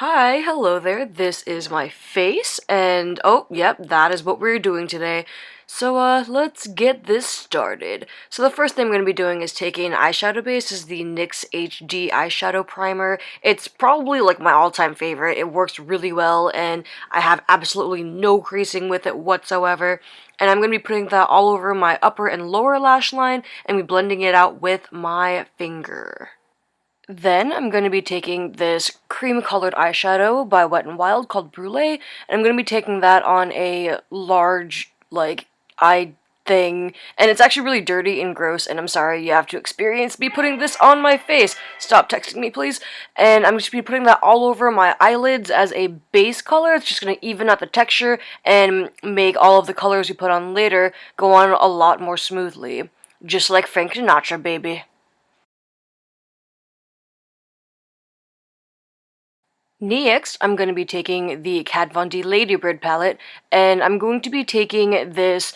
Hi, hello there. This is my face, and oh, yep, that is what we're doing today. So, let's get this started. So the first thing I'm going to be doing is taking an eyeshadow base. This is the NYX HD eyeshadow primer. It's probably like my all-time favorite. It works really well, and I have absolutely no creasing with it whatsoever. And I'm going to be putting that all over my upper and lower lash line, and be blending it out with my finger. Then I'm going to be taking this cream-colored eyeshadow by Wet n Wild called Brulee, and I'm going to be taking that on a large, like, eye thing, and it's actually really dirty and gross, and I'm sorry you have to experience me putting this on my face. Stop texting me, please. And I'm just going to be putting that all over my eyelids as a base color. It's just going to even out the texture and make all of the colors we put on later go on a lot more smoothly. Just like Frank Sinatra, baby. Next, I'm going to be taking the Kat Von D Ladybird palette, and I'm going to be taking this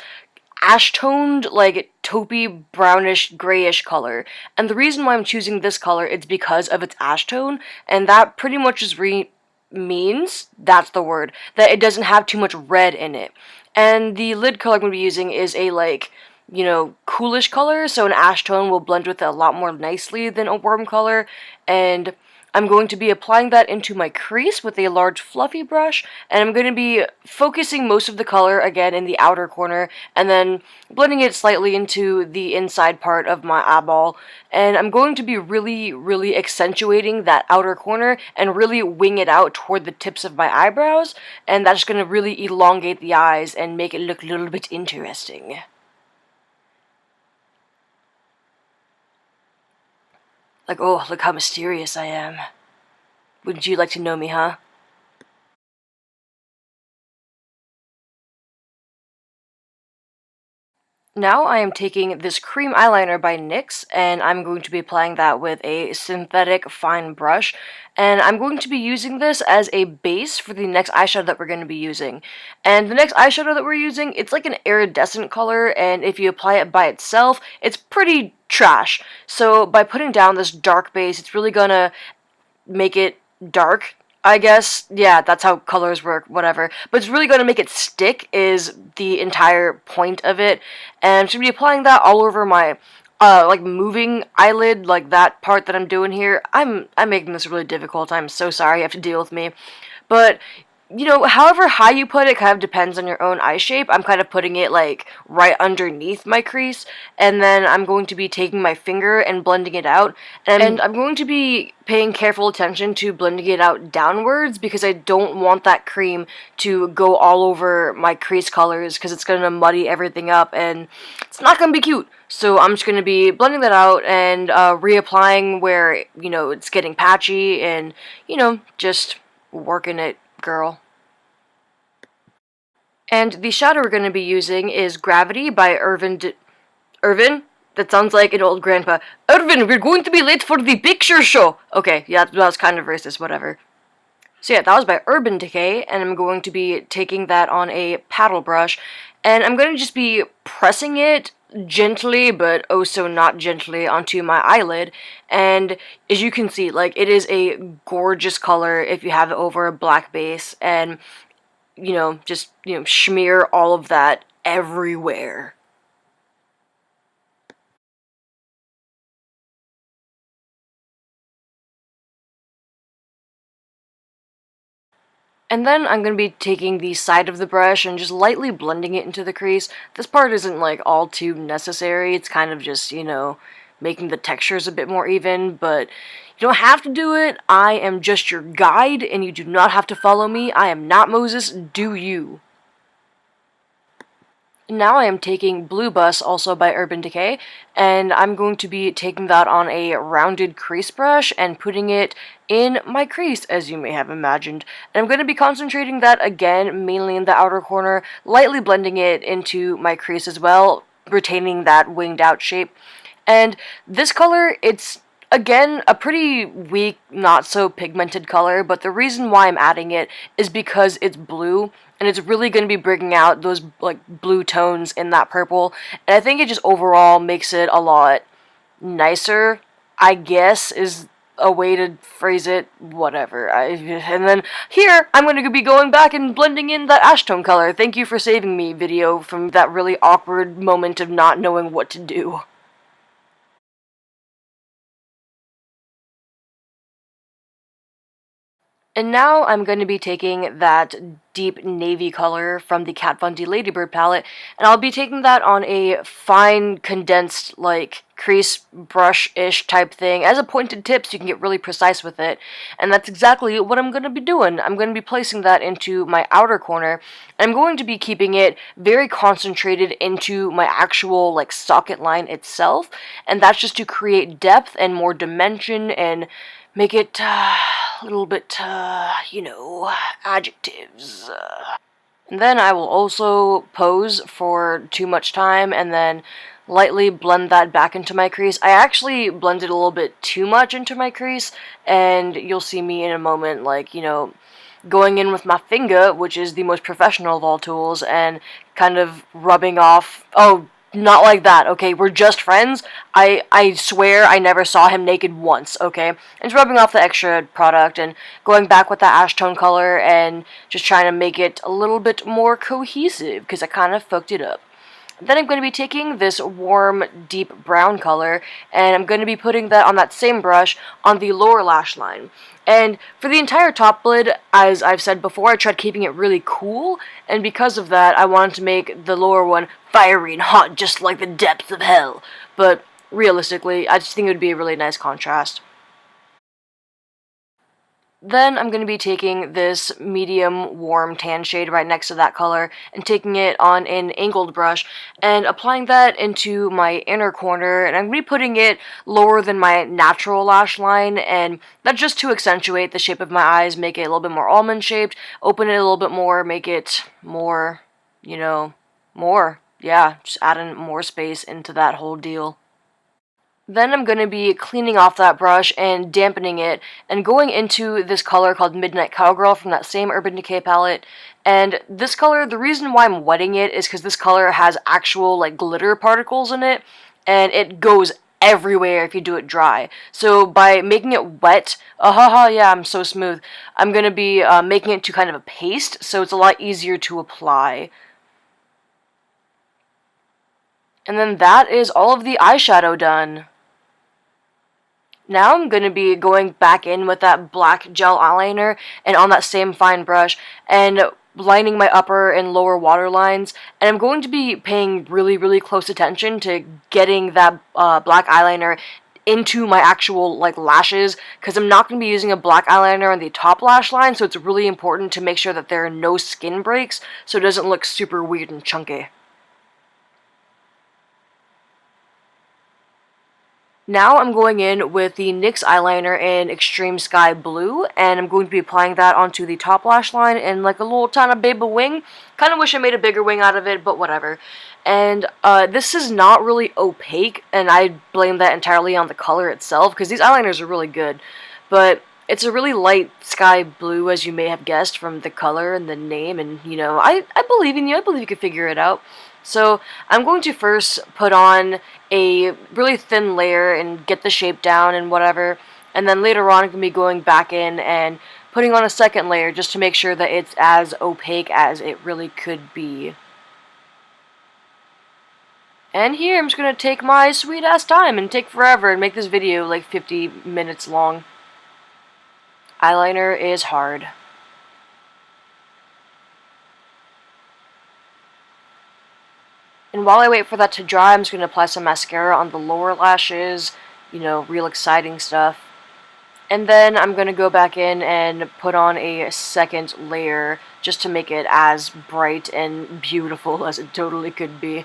ash-toned, like, taupey, brownish, grayish color. And the reason why I'm choosing this color is because of its ash tone, and that pretty much just means, that's the word, that it doesn't have too much red in it. And the lid color I'm going to be using is a, like, coolish color, so an ash tone will blend with it a lot more nicely than a warm color, and I'm going to be applying that into my crease with a large fluffy brush, and I'm going to be focusing most of the color again in the outer corner, and then blending it slightly into the inside part of my eyeball, and I'm going to be really accentuating that outer corner and really wing it out toward the tips of my eyebrows, and that's going to really elongate the eyes and make it look a little bit interesting. Like, oh, look how mysterious I am. Wouldn't you like to know me, huh? Now I am taking this cream eyeliner by NYX, and I'm going to be applying that with a synthetic fine brush, and I'm going to be using this as a base for the next eyeshadow that we're going to be using. And the next eyeshadow that we're using, it's like an iridescent color, and if you apply it by itself, it's pretty trash. So by putting down this dark base, it's really gonna make it dark, I guess. Yeah, that's how colors work, whatever. But it's really going to make it stick is the entire point of it. And I'm just going to be applying that all over my like moving eyelid, like that part that I'm doing here. I'm making this really difficult. I'm so sorry you have to deal with me. But however high you put it kind of depends on your own eye shape. I'm kind of putting it like right underneath my crease, and then I'm going to be taking my finger and blending it out, and I'm going to be paying careful attention to blending it out downwards because I don't want that cream to go all over my crease colors because it's going to muddy everything up and it's not going to be cute. So I'm just going to be blending that out and reapplying where, it's getting patchy and, just working it, girl. And the shadow we're going to be using is Gravity by Irvin? That sounds like an old grandpa. Irvin, we're going to be late for the picture show! Okay, yeah, that was kind of racist, whatever. So yeah, that was by Urban Decay, and I'm going to be taking that on a paddle brush, and I'm going to just be pressing it gently, but oh so not gently, onto my eyelid, and as you can see, like, it is a gorgeous color if you have it over a black base, and, just, smear all of that everywhere. And then I'm going to be taking the side of the brush and just lightly blending it into the crease. This part isn't, like, all too necessary. It's kind of just, making the textures a bit more even, but you don't have to do it. I am just your guide, and you do not have to follow me. I am not Moses. Do you? Now I am taking Blue Bus, also by Urban Decay, and I'm going to be taking that on a rounded crease brush and putting it in my crease, as you may have imagined. And I'm going to be concentrating that again, mainly in the outer corner, lightly blending it into my crease as well, retaining that winged out shape. And this color, it's again, a pretty weak, not so pigmented color, but the reason why I'm adding it is because it's blue, and it's really going to be bringing out those, like, blue tones in that purple, and I think it just overall makes it a lot nicer, I guess, is a way to phrase it, whatever. And then here, I'm going to be going back and blending in that ash tone color. Thank you for saving me, video, from that really awkward moment of not knowing what to do. And now I'm going to be taking that deep navy color from the Kat Von D Ladybird palette, and I'll be taking that on a fine, condensed, like, crease brush-ish type thing. As a pointed tip, so you can get really precise with it, and that's exactly what I'm going to be doing. I'm going to be placing that into my outer corner, and I'm going to be keeping it very concentrated into my actual, like, socket line itself, and that's just to create depth and more dimension and make it a little bit, adjectives. And then I will also pose for too much time and then lightly blend that back into my crease. I actually blended a little bit too much into my crease, and you'll see me in a moment, like, going in with my finger, which is the most professional of all tools, and kind of rubbing off. Oh, not like that, okay? We're just friends. I swear I never saw him naked once, okay? And just rubbing off the extra product and going back with that ash tone color and just trying to make it a little bit more cohesive, because I kind of fucked it up. Then I'm going to be taking this warm, deep brown color, and I'm going to be putting that on that same brush on the lower lash line. And for the entire top lid, as I've said before, I tried keeping it really cool, and because of that, I wanted to make the lower one fiery and hot, just like the depths of hell. But realistically, I just think it would be a really nice contrast. Then I'm going to be taking this medium warm tan shade right next to that color and taking it on an angled brush and applying that into my inner corner, and I'm going to be putting it lower than my natural lash line, and that's just to accentuate the shape of my eyes, make it a little bit more almond shaped, open it a little bit more, make it more, just adding more space into that whole deal. Then I'm going to be cleaning off that brush and dampening it and going into this color called Midnight Cowgirl from that same Urban Decay palette. And this color, the reason why I'm wetting it is because this color has actual, like, glitter particles in it, and it goes everywhere if you do it dry. So by making it wet, yeah, I'm so smooth, I'm going to be making it to kind of a paste, so it's a lot easier to apply. And then that is all of the eyeshadow done. Now I'm going to be going back in with that black gel eyeliner and on that same fine brush and lining my upper and lower waterlines, and I'm going to be paying really, really close attention to getting that black eyeliner into my actual, like, lashes, because I'm not going to be using a black eyeliner on the top lash line, so it's really important to make sure that there are no skin breaks so it doesn't look super weird and chunky. Now I'm going in with the NYX eyeliner in Extreme Sky Blue, and I'm going to be applying that onto the top lash line in like a little tiny baby wing. Kind of wish I made a bigger wing out of it, but whatever. And this is not really opaque, and I blame that entirely on the color itself, because these eyeliners are really good. But it's a really light sky blue, as you may have guessed from the color and the name, and, I believe in you. I believe you can figure it out. So I'm going to first put on a really thin layer and get the shape down and whatever, and then later on I'm going to be going back in and putting on a second layer just to make sure that it's as opaque as it really could be. And here I'm just going to take my sweet ass time and take forever and make this video like 50 minutes long. Eyeliner is hard. And while I wait for that to dry, I'm just going to apply some mascara on the lower lashes, real exciting stuff. And then I'm going to go back in and put on a second layer just to make it as bright and beautiful as it totally could be.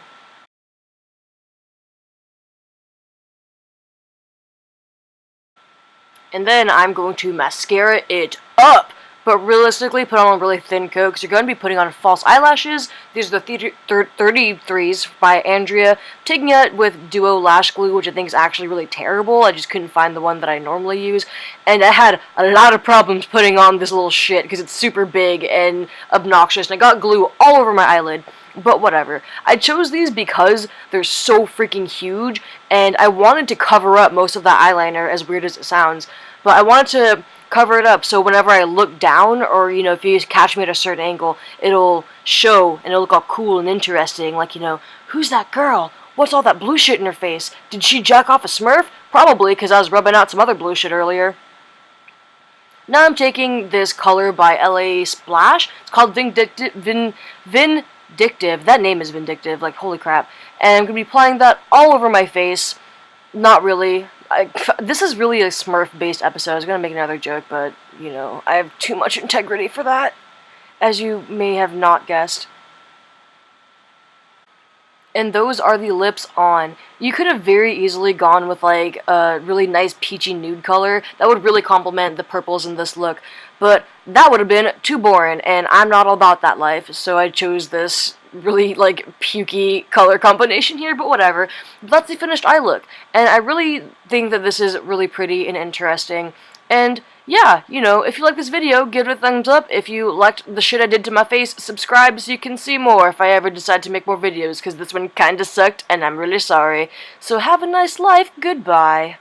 And then I'm going to mascara it up. But realistically, put on a really thin coat, because you're going to be putting on false eyelashes. These are the 33s by Andrea. Taking it with Duo Lash Glue, which I think is actually really terrible. I just couldn't find the one that I normally use. And I had a lot of problems putting on this little shit, because it's super big and obnoxious. And I got glue all over my eyelid. But whatever. I chose these because they're so freaking huge, and I wanted to cover up most of that eyeliner, as weird as it sounds. but I wanted to cover it up so whenever I look down, or you know, if you catch me at a certain angle, it'll show and it'll look all cool and interesting, like, you know, who's that girl? What's all that blue shit in her face? Did she jack off a Smurf? Probably, because I was rubbing out some other blue shit earlier. Now I'm taking this color by LA Splash. It's called Vindictive. That name is Vindictive, like, holy crap. And I'm going to be applying that all over my face. Not really. This is really a Smurf-based episode. I was going to make another joke, but, you know, I have too much integrity for that, as you may have not guessed. And those are the lips on. You could have very easily gone with like a really nice peachy nude color. That would really complement the purples in this look. But that would have been too boring, and I'm not all about that life, so I chose this really like pukey color combination here, but whatever. But that's the finished eye look. And I really think that this is really pretty and interesting. And yeah, you know, if you like this video, give it a thumbs up. If you liked the shit I did to my face, subscribe so you can see more if I ever decide to make more videos, because this one kinda sucked, and I'm really sorry. So have a nice life, goodbye.